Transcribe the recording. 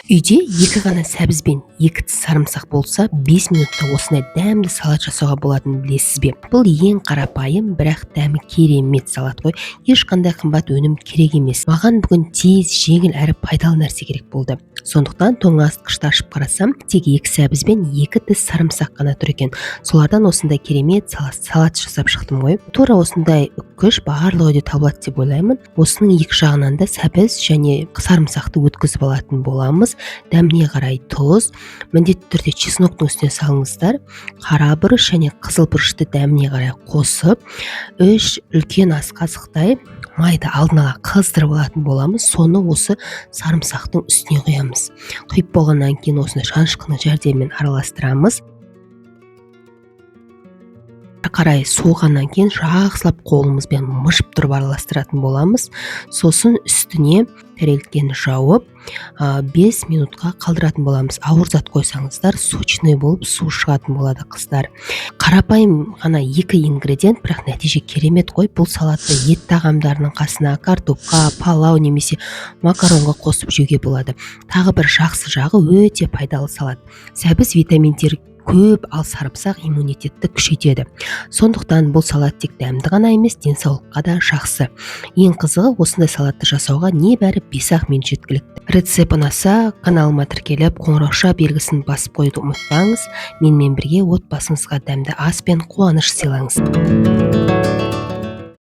Үйде екі ғана сәбіз бен екі тіс сарымсақ болса, 5 минутта осындай дәмді салат жасауға болатынын білесіз бе? Бұл ең қарапайым, бірақ дәмі керемет салат қой. Ешқандай қымбат өнім керек емес. Маған бүгін тез, жеңіл әрі пайдалы нәрсе керек болды. Сондықтан тоңазытқышты ашып қарасам, тек 2 сәбіз бен 2 тіс сарымсақ қана тұр екен. Солардан осындай керемет салат жасап шықтым ғой. Тура осындай үккіш барлық үйде табылады деп ойлаймын. Осының екі жағынан да сәбіз және сарымсақты өткізіп алатын боламыз. Дәміне қарай тұз, міндетті түрде чесноктың үстіне салыңыздар. Қара бұрыш және қызыл бұрышты дәміне қарай қосып, 3 үлкен ас қасықтай майды алдын ала қыздырып алатын боламыз. Соны осы сарымсақтың үстіне құямыз. Құйып болғаннан кейін осыны шанышқының жәрдемімен араластырамыз. Қарай суығаннан кейін жақсылап қолымызбен мышып тұрып араластыратын боламыз. Сосын үстіне тарелкені жауып 5 минутқа қалдыратын боламыз. Ауыр зат қойсаңыздар, сочный болып су шығатын болады қыздар. Қарапайым ғана 2 ингредиент, бірақ нәтиже керемет қой. Бұл салатты ет тағамдарының қасына картопқа, палау немесе макаронға қосып жеуге болады. Тағы бір жақсы жағы өте пайдалы салат. Сәбіз витаминдер көп, ал сарымсақ иммунитетті күшейтеді. Сондықтан бұл салат тек дәмді ғана емес, денсаулыққа да жақсы. Ең қызығы, осындай салатты жасауға небәрі 5-ақ минут жеткілікті. Рецепт ұнаса, каналыма тіркеліп, қоңырауша белгісін басып қоюды ұмытпаңыз. Менімен бірге отбасыңызға дәмді ас пен қуаныш сыйлаңыз.